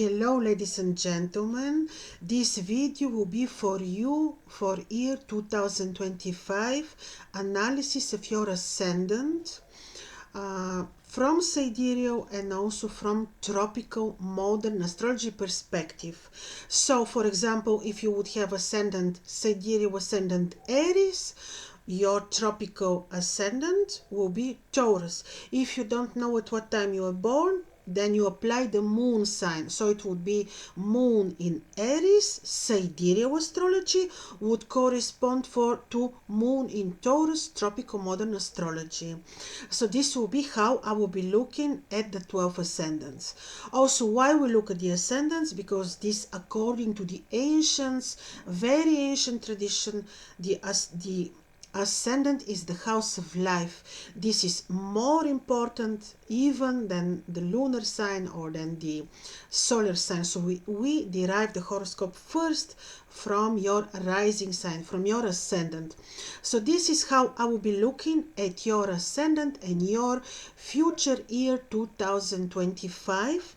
Hello ladies and gentlemen, this video will be for you for year 2025, analysis of your ascendant from sidereal and also from tropical modern astrology perspective. So for example, if you would have ascendant sidereal ascendant Aries, your tropical ascendant will be Taurus. If you don't know at what time you were born, then you apply the moon sign. So it would be moon in Aries. Sidereal astrology would correspond to moon in Taurus, tropical modern astrology. So this will be how I will be looking at the 12 ascendants. Also, why we look at the ascendants? Because this, according to the ancients, very ancient tradition, the ascendant is the house of life. This is more important even than the lunar sign or than the solar sign. So we derive the horoscope first from your rising sign, from your ascendant. So this is how I will be looking at your ascendant and your future year 2025.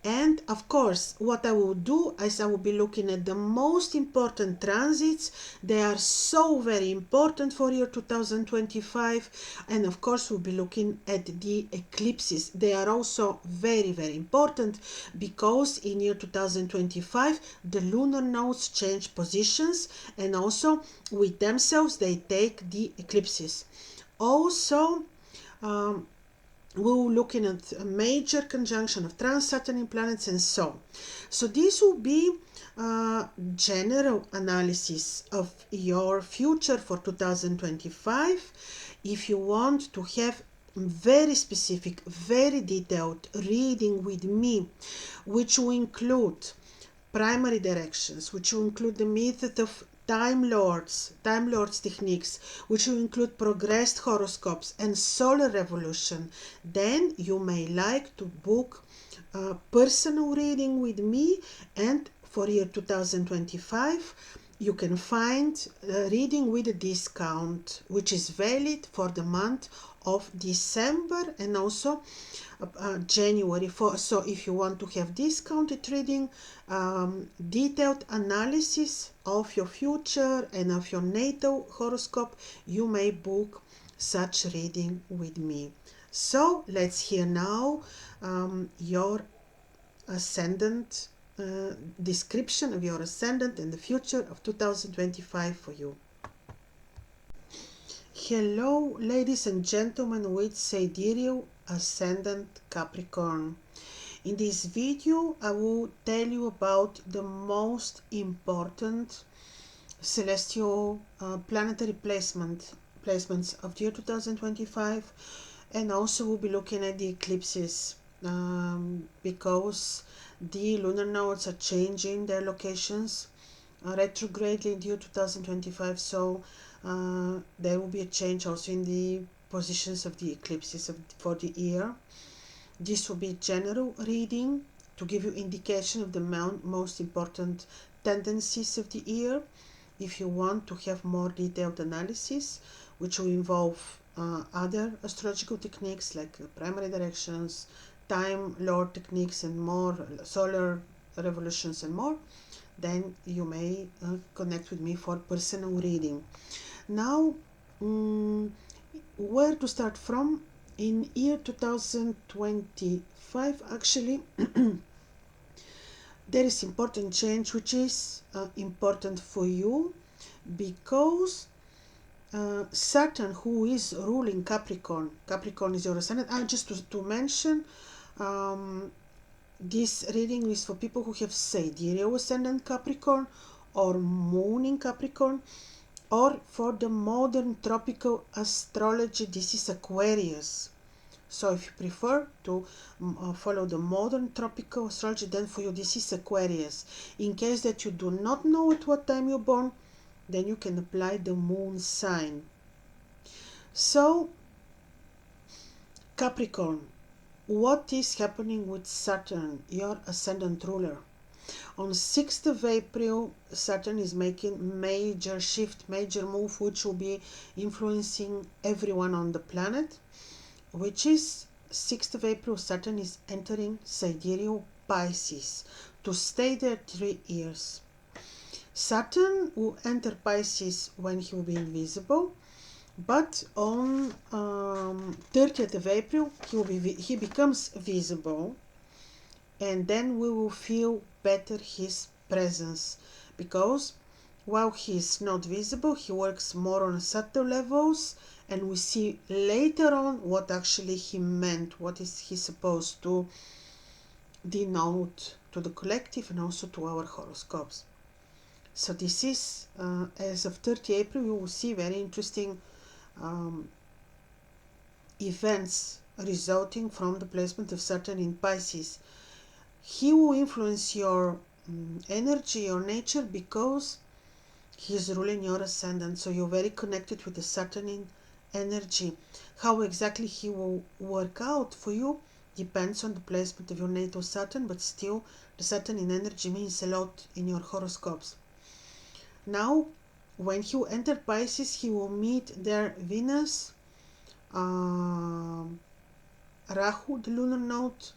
And of course, what I will do is I will be looking at the most important transits. They are so very important for year 2025. And of course, we'll be looking at the eclipses. They are also very, very important because in year 2025, the lunar nodes change positions and also with themselves, they take the eclipses. Also, we're looking at a major conjunction of trans-Saturn planets and so on. So this will be a general analysis of your future for 2025. If you want to have very specific, very detailed reading with me, which will include primary directions, which will include the method of Time Lords techniques, which will include progressed horoscopes and solar revolution, then you may like to book a personal reading with me. And for year 2025, you can find a reading with a discount, which is valid for the month of December and also January. So if you want to have discounted reading, detailed analysis of your future and of your natal horoscope, you may book such reading with me. So let's hear now your ascendant, description of your ascendant and the future of 2025 for you. Hello ladies and gentlemen with sidereal ascendant Capricorn. In this video I will tell you about the most important celestial planetary placements of the year 2025, and also we'll be looking at the eclipses because the lunar nodes are changing their locations retrogradely in the year 2025. So there will be a change also in the positions of the eclipses for the year. This will be general reading to give you indication of the most important tendencies of the year. If you want to have more detailed analysis, which will involve other astrological techniques like primary directions, Time Lord techniques and more, solar revolutions and more, then you may connect with me for personal reading. Now, where to start from? In year 2025, actually, there is important change which is important for you because Saturn, who is ruling Capricorn is your ascendant. Just to mention, this reading is for people who have sidereal ascendant Capricorn or moon in Capricorn, or for the modern tropical astrology, this is Aquarius. So if you prefer to follow the modern tropical astrology, then for you this is Aquarius. In case that you do not know at what time you're born, then you can apply the moon sign. So Capricorn, what is happening with Saturn, your ascendant ruler? On 6th of April, Saturn is making major shift, major move, which will be influencing everyone on the planet, which is 6th of April, Saturn is entering sidereal Pisces, to stay there 3 years. Saturn will enter Pisces when he will be invisible, but on 30th of April he becomes visible, and then we will feel better his presence, because while he is not visible, he works more on subtle levels, and we see later on what actually he meant, what is he supposed to denote to the collective and also to our horoscopes. So this is, as of 30 April, you will see very interesting events resulting from the placement of Saturn in Pisces. He will influence your energy, your nature, because he is ruling your ascendant. So you're very connected with the Saturn in energy. How exactly he will work out for you depends on the placement of your natal Saturn, but still the Saturn in energy means a lot in your horoscopes. Now, when he will enter Pisces, he will meet their Venus, Rahu, the lunar node,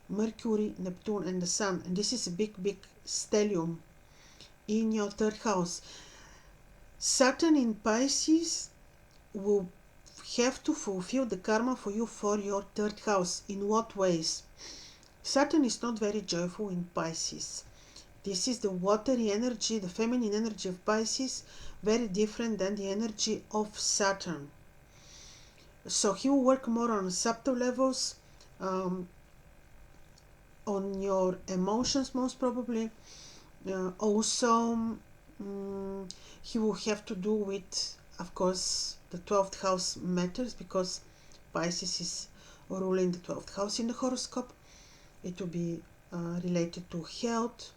Mercury, Neptune, and the Sun. And this is a big stellium in your third house. Saturn in Pisces will have to fulfill the karma for you for your third house. In what ways? Saturn is not very joyful in Pisces. This is the watery energy, the feminine energy of Pisces, very different than the energy of Saturn. So he will work more on subtle levels, on your emotions most probably. Also, he will have to do with, of course, the 12th house matters, because Pisces is ruling the 12th house in the horoscope. It will be related to health,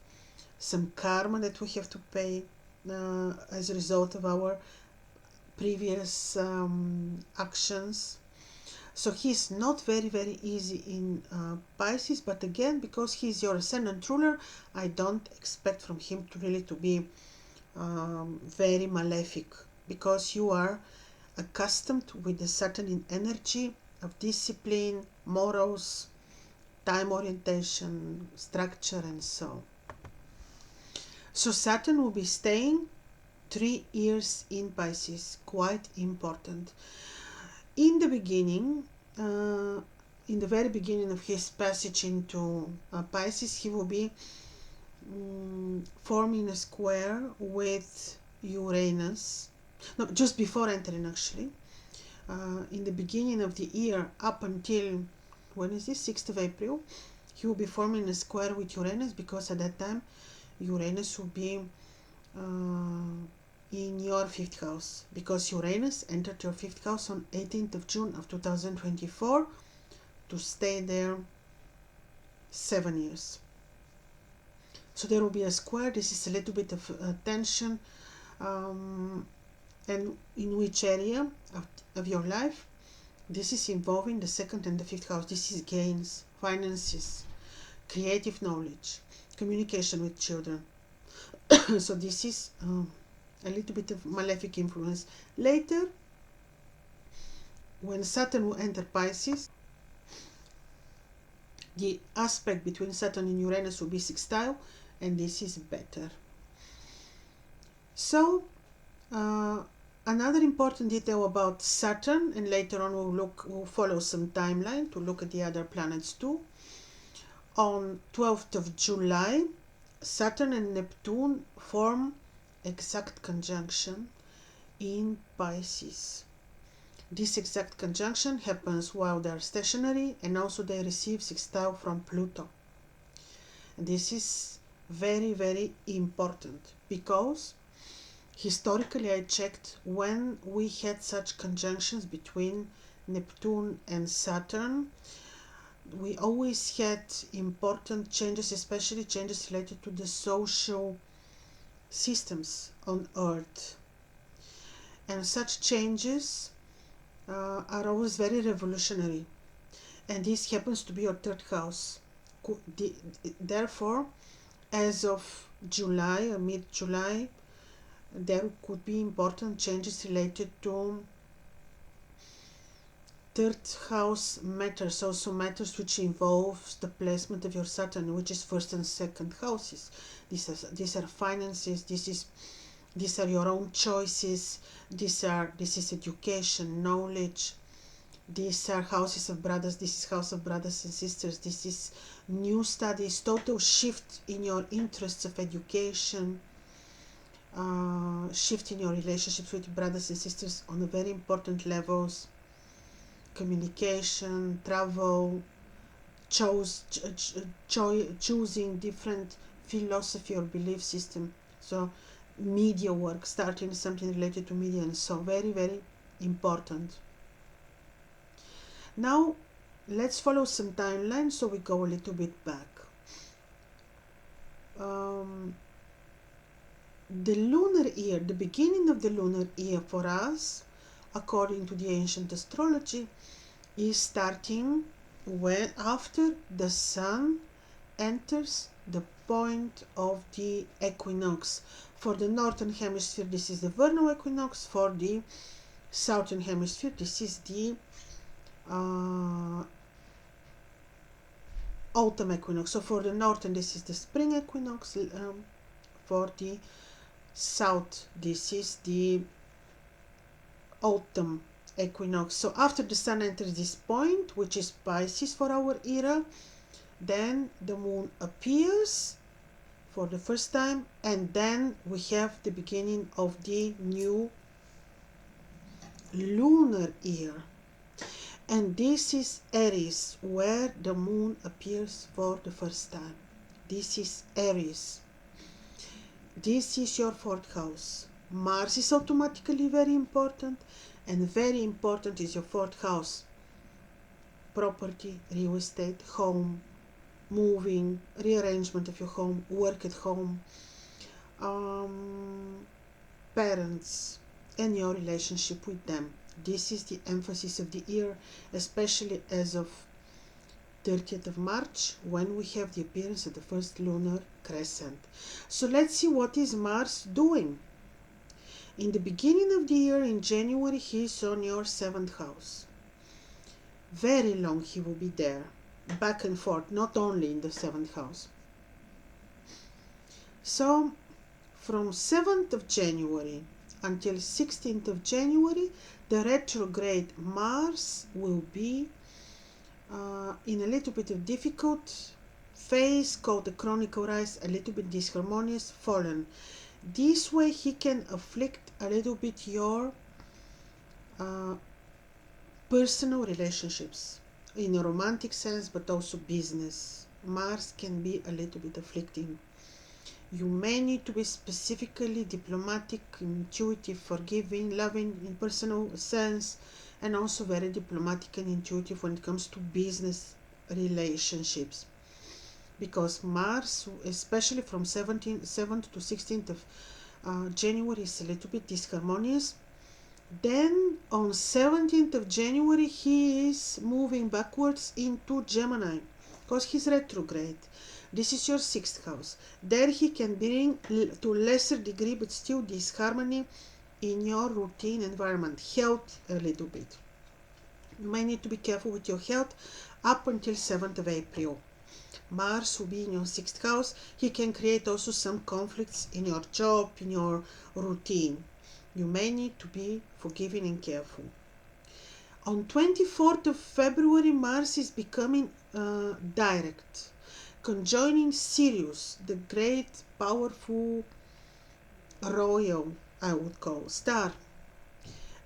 some karma that we have to pay as a result of our previous actions. So he's not very easy in Pisces, but again, because he's your ascendant ruler, I don't expect from him to really to be very malefic, because you are accustomed with the Saturn in energy of discipline, morals, time orientation, structure, and so. So Saturn will be staying 3 years in Pisces, quite important. In the beginning, in the very beginning of his passage into Pisces, he will be forming a square with Uranus. No, just before entering, actually. In the beginning of the year, up until, when is this, 6th of April, he will be forming a square with Uranus, because at that time Uranus will be in your 5th house, because Uranus entered your 5th house on 18th of June of 2024 to stay there 7 years. So there will be a square. This is a little bit of tension, and in which area of your life? This is involving the 2nd and the 5th house. This is gains, finances, creative knowledge, communication with children. So this is a little bit of malefic influence. Later, when Saturn will enter Pisces, the aspect between Saturn and Uranus will be sextile, and this is better. So, another important detail about Saturn, and later on we'll follow some timeline to look at the other planets too. On 12th of July, Saturn and Neptune form exact conjunction in Pisces. This exact conjunction happens while they are stationary, and also they receive sextile from Pluto. And this is very important, because historically I checked when we had such conjunctions between Neptune and Saturn. We always had important changes, especially changes related to the social systems on Earth. And such changes are always very revolutionary. And this happens to be your 3rd house. Therefore, as of July or mid-July, there could be important changes related to third house matters, also matters, which involves the placement of your Saturn, which is first and second houses. These are finances, these are your own choices, this is education, knowledge. These are houses of brothers, this is house of brothers and sisters, this is new studies, total shift in your interests of education, shift in your relationships with brothers and sisters on a very important levels, communication, travel, choosing different philosophy or belief system. So media work, starting something related to media, and so very, very important. Now let's follow some timeline, so we go a little bit back. The lunar year, the beginning of the lunar year for us, according to the ancient astrology, is starting when after the sun enters the point of the equinox. For the northern hemisphere, this is the vernal equinox. For the southern hemisphere, this is the autumn equinox. So for the northern, this is the spring equinox. For the south, this is the autumn equinox. So after the sun enters this point, which is Pisces for our era, then the moon appears for the first time, and then we have the beginning of the new lunar year. And this is Aries, where the moon appears for the first time. This is Aries. This is your fourth house. Mars is automatically very important, and very important is your fourth house. Property, real estate, home, moving, rearrangement of your home, work at home, parents, and your relationship with them. This is the emphasis of the year, especially as of 30th of March, when we have the appearance of the first lunar crescent. So let's see what is Mars doing. In the beginning of the year, in January, he is on your 7th house. Very long he will be there, back and forth, not only in the 7th house. So from 7th of January until 16th of January, the retrograde Mars will be in a little bit of difficult phase called the chronicle rise, a little bit disharmonious, fallen. This way he can afflict a little bit your personal relationships in a romantic sense, but also business. Mars can be a little bit afflicting. You may need to be specifically diplomatic, intuitive, forgiving, loving in personal sense, and also very diplomatic and intuitive when it comes to business relationships. Because Mars, especially from 7th to 16th of January, is a little bit disharmonious. Then on 17th of January, he is moving backwards into Gemini, because he's retrograde. This is your 6th house. There he can bring to lesser degree, but still disharmony in your routine environment. Health a little bit. You may need to be careful with your health up until 7th of April. Mars will be in your 6th house. He can create also some conflicts in your job, in your routine. You may need to be forgiving and careful. On 24th of February, Mars is becoming direct, conjoining Sirius, the great, powerful, royal, I would call, star.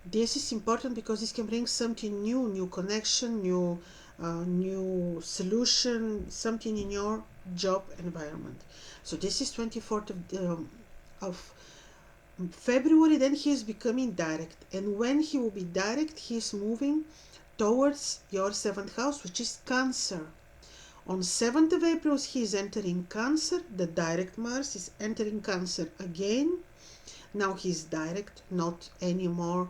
This is important because this can bring something new, new connection, new solution, something in your job environment. So this is 24th of February. Then he is becoming direct, and when he will be direct, he is moving towards your 7th house, which is Cancer. On 7th of April, he is entering Cancer. The direct Mars is entering Cancer again. Now he is direct, not anymore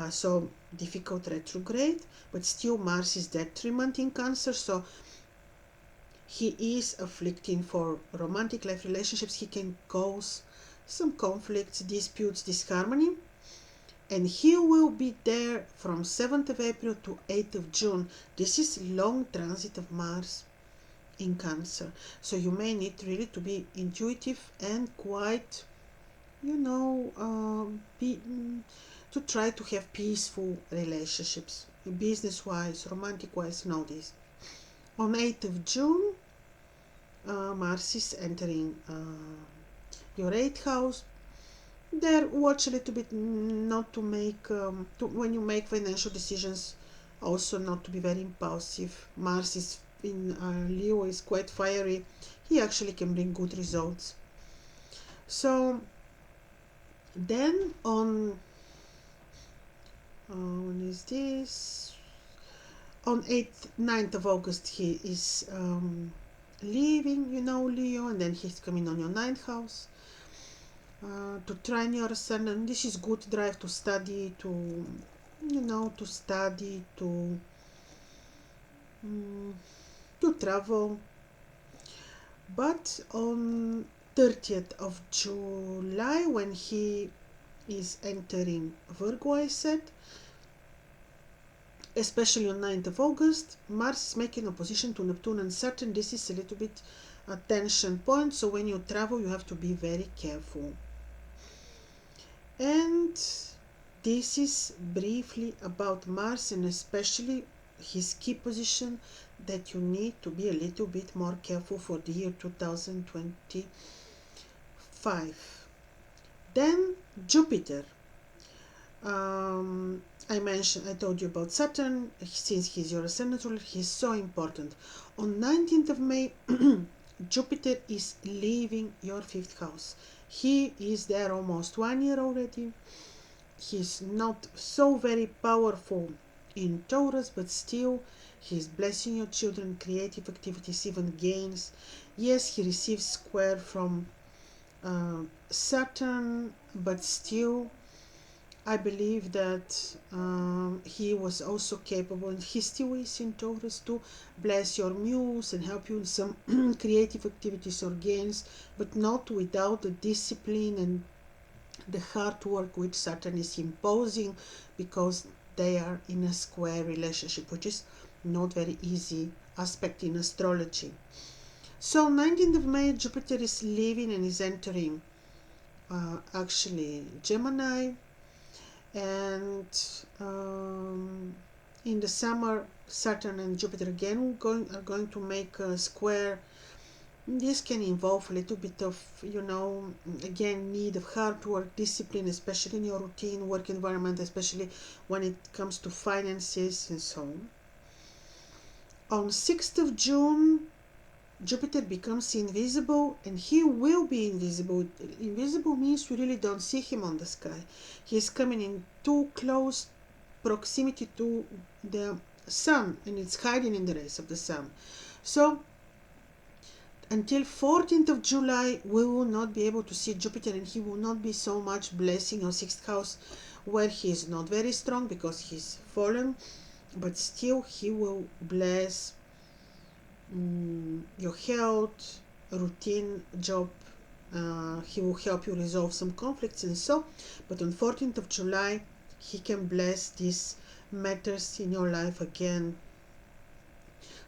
so difficult retrograde, but still Mars is detriment in Cancer, so he is afflicting for romantic life relationships. He can cause some conflicts, disputes, disharmony. and he will be there from 7th of April to 8th of June. This is long transit of Mars in Cancer, so you may need really to be intuitive and quite, to try to have peaceful relationships, business wise, romantic wise, and all this. On 8th of June, Mars is entering your 8th house. There, watch a little bit not to make, when you make financial decisions, also not to be very impulsive. Mars is in Leo, is quite fiery. He actually can bring good results. So then on when is this? On 8th, 9th of August, he is leaving, Leo, and then he's coming on your 9th house to trine your Ascendant. This is good drive to study, to study, to travel. But on 30th of July, when he is entering Virgo, I said, especially on 9th of August, Mars is making opposition to Neptune and Saturn. This is a little bit a tension point, so when you travel, you have to be very careful. And this is briefly about Mars, and especially his key position, that you need to be a little bit more careful for the year 2025. Then Jupiter. I told you about Saturn. Since he's your ascendant ruler, he's so important. On 19th of May, Jupiter is leaving your 5th house. He is there almost 1 year already. He's not so very powerful in Taurus, but still he's blessing your children, creative activities, even gains. Yes, he receives square from Saturn, but still I believe that he was also capable, and he still is in Taurus, to bless your muse and help you in some creative activities or gains, but not without the discipline and the hard work which Saturn is imposing, because they are in a square relationship, which is not very easy aspect in astrology. So 19th of May, Jupiter is leaving and is entering actually Gemini. And in the summer, Saturn and Jupiter again are going to make a square. This can involve a little bit of, again, need of hard work, discipline, especially in your routine work environment, especially when it comes to finances and so on. On 6th of June, Jupiter becomes invisible, and he will be invisible. Invisible means you really don't see him on the sky. He's coming in too close proximity to the sun, and it's hiding in the rays of the sun. So until 14th of July, we will not be able to see Jupiter, and he will not be so much blessing your 6th house, where he is not very strong because he's fallen, but still he will bless your health, routine, job. He will help you resolve some conflicts and so. But on 14th of July, he can bless these matters in your life again.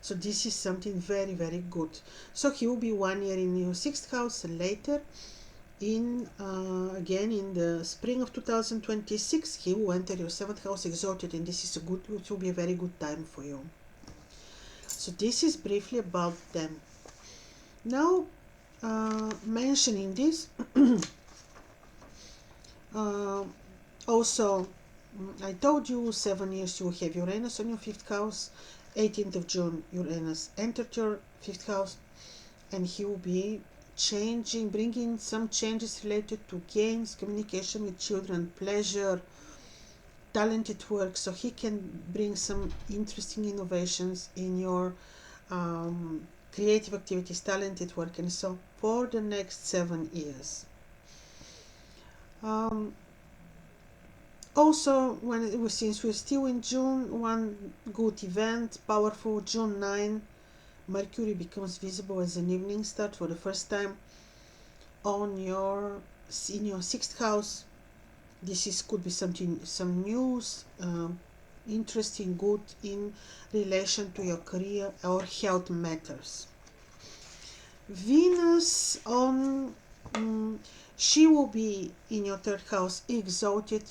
So this is something very, very good. So he will be 1 year in your 6th house, and later again in the spring of 2026, he will enter your 7th house exalted, and this is it will be a very good time for you. So this is briefly about them. Now, mentioning this, also, I told you 7 years you will have Uranus on your 5th house. 18th of June, Uranus entered your 5th house, and he will be bringing some changes related to gains, communication with children, pleasure, talented work. So he can bring some interesting innovations in your creative activities, talented work, and so for the next 7 years. Also, since we're still in June, one good event, powerful, June 9, Mercury becomes visible as an evening star for the first time in your 6th house. This is could be something, some news, interesting, good in relation to your career or health matters. Venus on she will be in your third house exalted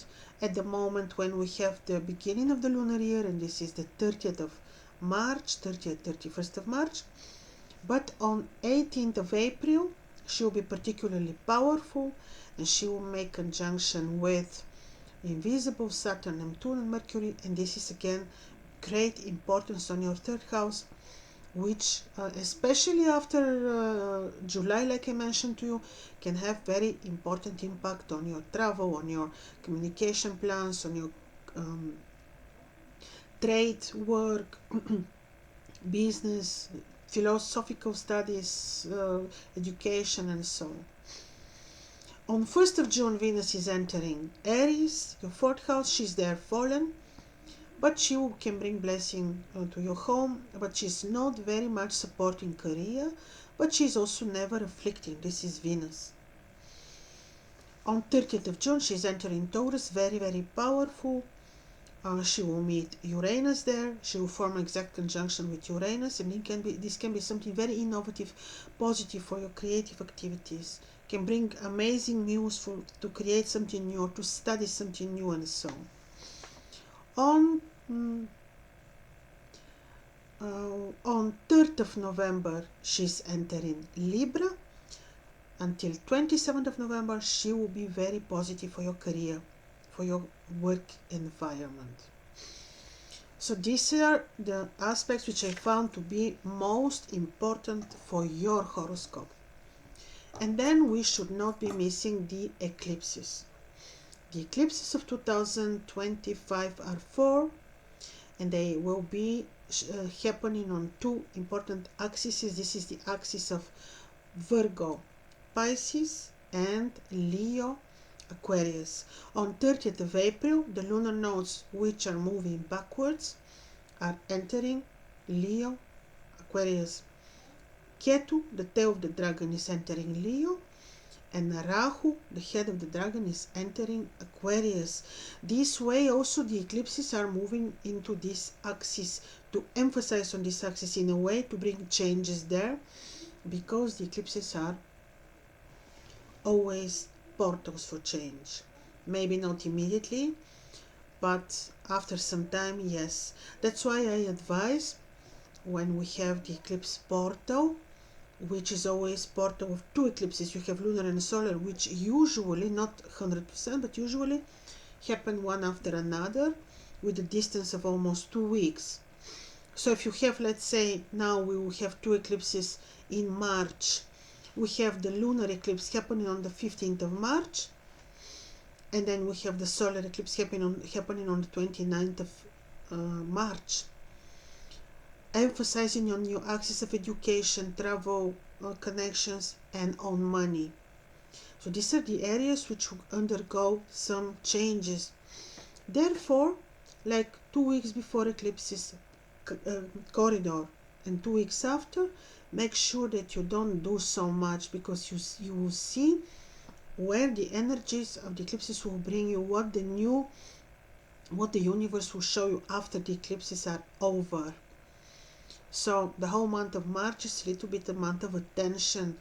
at the moment when we have the beginning of the lunar year, and this is the 30th of March, 30th, 31st of March. But on 18th of April, she will be particularly powerful, and she will make conjunction with invisible Saturn, Neptune, and Mercury, and this is again great importance on your third house, which especially after July, like I mentioned to you, can have very important impact on your travel, on your communication plans, on your trade, work, business, philosophical studies, education, and so on. On 1st of June, Venus is entering Aries, your fourth house. She's there fallen, but she can bring blessing to your home, but she's not very much supporting career, but she's also never afflicting. This is Venus. On 30th of June, she's entering Taurus, very, very powerful. She will meet Uranus there. She will form an exact conjunction with Uranus, and this can be something very innovative, positive for your creative activities. Can bring amazing news to create something new, or to study something new, and so on. On 3rd of November, she's entering Libra. Until 27th of November, she will be very positive for your career, for your work environment. So these are the aspects which I found to be most important for your horoscope. And then we should not be missing the eclipses. The eclipses of 2025 are 4, and they will be happening on 2 important axes. This is the axis of Virgo, Pisces, and Leo, Aquarius. On 30th of April, the lunar nodes which are moving backwards are entering Leo, Aquarius. Ketu, the tail of the dragon, is entering Leo, and Rahu, the head of the dragon, is entering Aquarius. This way also the eclipses are moving into this axis, to emphasize on this axis in a way to bring changes there, because the eclipses are always portals for change. Maybe not immediately, but after some time, yes. That's why I advise, when we have the eclipse portal, which is always portal of 2 eclipses, you have lunar and solar, which usually, not 100%, but usually happen one after another with a distance of almost 2 weeks. So if you have, let's say, now we will have 2 eclipses in March. We have the lunar eclipse happening on the 15th of March, and then we have the solar eclipse happening on the 29th of March. Emphasizing on your axis of education, travel, connections, and on money. So these are the areas which will undergo some changes. Therefore, like 2 weeks before eclipses corridor and 2 weeks after, make sure that you don't do so much, because you will see where the energies of the eclipses will bring you, what the universe will show you after the eclipses are over. So the whole month of March is a little bit a month of attention.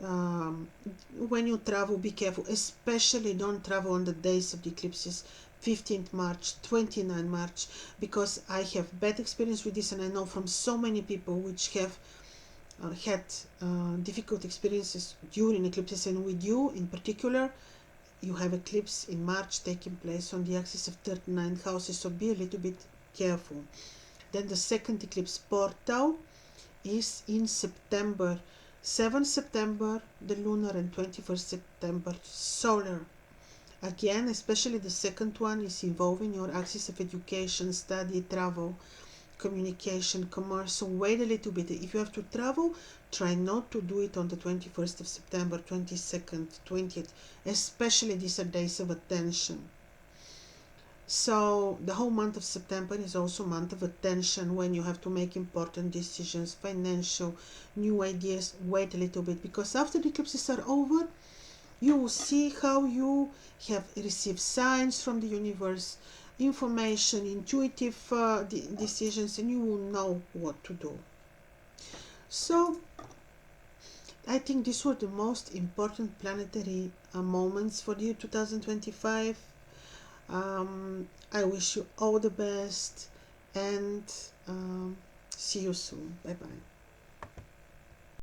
When you travel, be careful. Especially don't travel on the days of the eclipses, 15th March, 29th March, because I have bad experience with this, and I know from so many people which have had difficult experiences during eclipses, and with you in particular. You have eclipse in March taking place on the axis of 39 houses, so be a little bit careful. Then the second eclipse portal is in September, 7th September the lunar, and 21st September solar. Again, especially the second one is involving your axis of education, study, travel, communication, commerce. So wait a little bit. If you have to travel, try not to do it on the 21st of September, 22nd, 20th. Especially these are days of attention. So the whole month of September is also a month of attention, when you have to make important decisions, financial, new ideas. Wait a little bit, because after the eclipses are over, You will see how you have received signs from the universe, information, intuitive decisions, and you will know what to do. So I think these were the most important planetary moments for the year 2025. I wish you all the best, and see you soon. Bye bye.